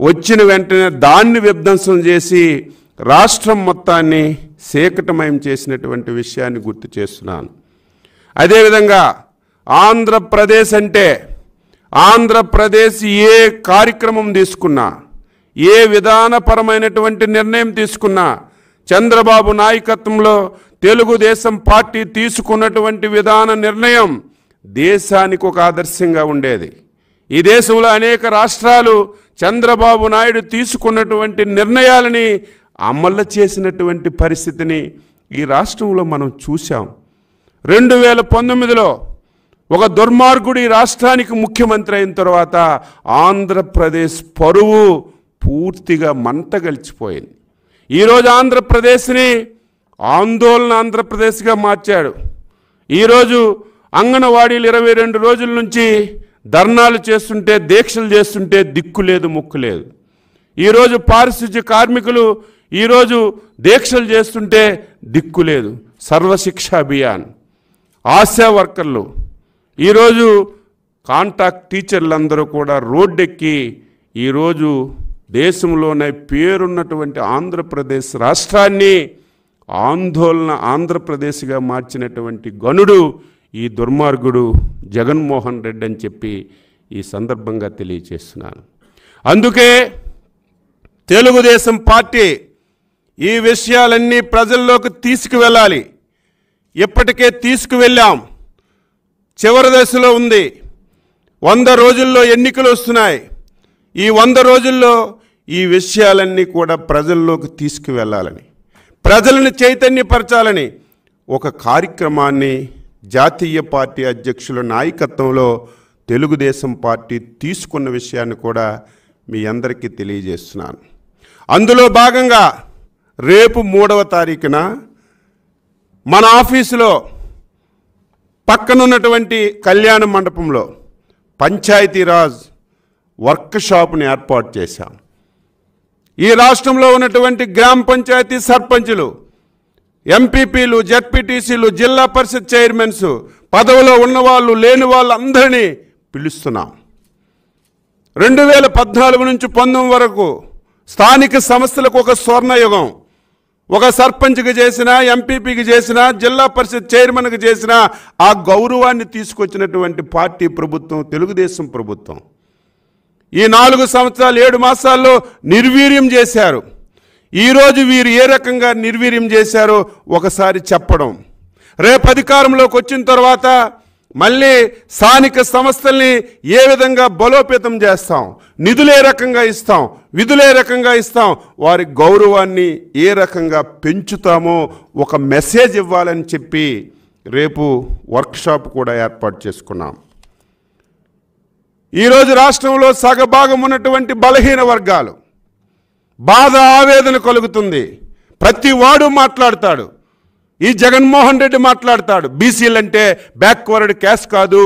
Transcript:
వచ్చిన వెంటనే దాన్ని విధ్వంసం చేసి రాష్ట్రం మొత్తాన్ని శేకటమయం చేసినటువంటి విషయాన్ని గుర్తు చేస్తున్నాను. అదేవిధంగా ఆంధ్రప్రదేశ్ అంటే ఆంధ్రప్రదేశ్ ఏ కార్యక్రమం తీసుకున్నా, ఏ విధానపరమైనటువంటి నిర్ణయం తీసుకున్నా చంద్రబాబు నాయకత్వంలో తెలుగుదేశం పార్టీ తీసుకున్నటువంటి విధాన నిర్ణయం దేశానికి ఒక ఆదర్శంగా ఉండేది. ఈ దేశంలో అనేక రాష్ట్రాలు చంద్రబాబు నాయుడు తీసుకున్నటువంటి నిర్ణయాలని అమలు చేసినటువంటి పరిస్థితిని ఈ రాష్ట్రంలో మనం చూసాం. 2019లో ఒక దుర్మార్గుడు ఈ రాష్ట్రానికి ముఖ్యమంత్రి అయిన తర్వాత ఆంధ్రప్రదేశ్ పరువు పూర్తిగా మంటగలిచిపోయింది. ఈరోజు ఆంధ్రప్రదేశ్ని ఆందోళన ఆంధ్రప్రదేశ్గా మార్చాడు. ఈరోజు అంగన్వాడీలు 22 రోజుల నుంచి ధర్నాలు చేస్తుంటే, దీక్షలు చేస్తుంటే దిక్కు లేదు, ముక్కు లేదు. ఈరోజు పారిశుధ్య కార్మికులు ఈరోజు దీక్షలు చేస్తుంటే దిక్కు లేదు. సర్వశిక్ష అభియాన్, ఆశా వర్కర్లు, ఈరోజు కాంటాక్ట్ టీచర్లందరూ కూడా రోడ్డెక్కి ఈరోజు దేశంలోనే పేరున్నటువంటి ఆంధ్రప్రదేశ్ రాష్ట్రాన్ని ఆందోళన ఆంధ్రప్రదేశ్గా మార్చినటువంటి గనుడు ఈ దుర్మార్గుడు జగన్మోహన్ రెడ్డి అని చెప్పి ఈ సందర్భంగా తెలియజేస్తున్నాను. అందుకే తెలుగుదేశం పార్టీ ఈ విషయాలన్నీ ప్రజల్లోకి తీసుకువెళ్ళాలి. ఇప్పటికే తీసుకువెళ్ళాం, చివరి దశలో ఉంది. 100 రోజుల్లో ఎన్నికలు వస్తున్నాయి. ఈ 100 రోజుల్లో ఈ విషయాలన్నీ కూడా ప్రజల్లోకి తీసుకువెళ్ళాలని, ప్రజలను చైతన్యపరచాలని ఒక కార్యక్రమాన్ని జాతీయ పార్టీ అధ్యక్షుల నాయకత్వంలో తెలుగుదేశం పార్టీ తీసుకున్న విషయాన్ని కూడా మీ అందరికీ తెలియజేస్తున్నాను. అందులో భాగంగా రేపు 3వ తారీఖున మన ఆఫీసులో పక్కనున్నటువంటి కళ్యాణ మండపంలో పంచాయతీరాజ్ వర్క్షాప్ని ఏర్పాటు చేశాం. ఈ రాష్ట్రంలో ఉన్నటువంటి గ్రామ పంచాయతీ సర్పంచులు, ఎంపీపీలు, జడ్పీటీసీలు, జిల్లా పరిషత్ చైర్మన్స్, పదవిలో ఉన్నవాళ్ళు లేని వాళ్ళు అందరినీ పిలుస్తున్నాం. 2014 నుంచి 19 వరకు స్థానిక సంస్థలకు ఒక స్వర్ణయుగం. ఒక సర్పంచ్కి చేసినా, ఎంపీపీకి చేసినా, జిల్లా పరిషత్ చైర్మన్కి చేసినా ఆ గౌరవాన్ని తీసుకొచ్చినటువంటి పార్టీ ప్రభుత్వం తెలుగుదేశం ప్రభుత్వం. ఈ 4 సంవత్సరాలు 7 మాసాల్లో నిర్వీర్యం చేశారు. ఈరోజు వీరు ఏ రకంగా నిర్వీర్యం చేశారో ఒకసారి చెప్పడం, రేపు అధికారంలోకి వచ్చిన తర్వాత మళ్ళీ స్థానిక సంస్థల్ని ఏ విధంగా బలోపేతం చేస్తాం, నిధులు ఏ రకంగా ఇస్తాం, విధులు ఏ రకంగా ఇస్తాం, వారి గౌరవాన్ని ఏ రకంగా పెంచుతామో ఒక మెసేజ్ ఇవ్వాలని చెప్పి రేపు వర్క్షాప్ కూడా ఏర్పాటు చేసుకున్నాం. ఈరోజు రాష్ట్రంలో సగభాగం ఉన్నటువంటి బలహీన వర్గాలు బాధ, ఆవేదన కలుగుతుంది. ప్రతి వాడు మాట్లాడతాడు. ఈ జగన్మోహన్ రెడ్డి మాట్లాడతాడు, బీసీలంటే బ్యాక్వర్డ్ క్యాస్ట్ కాదు,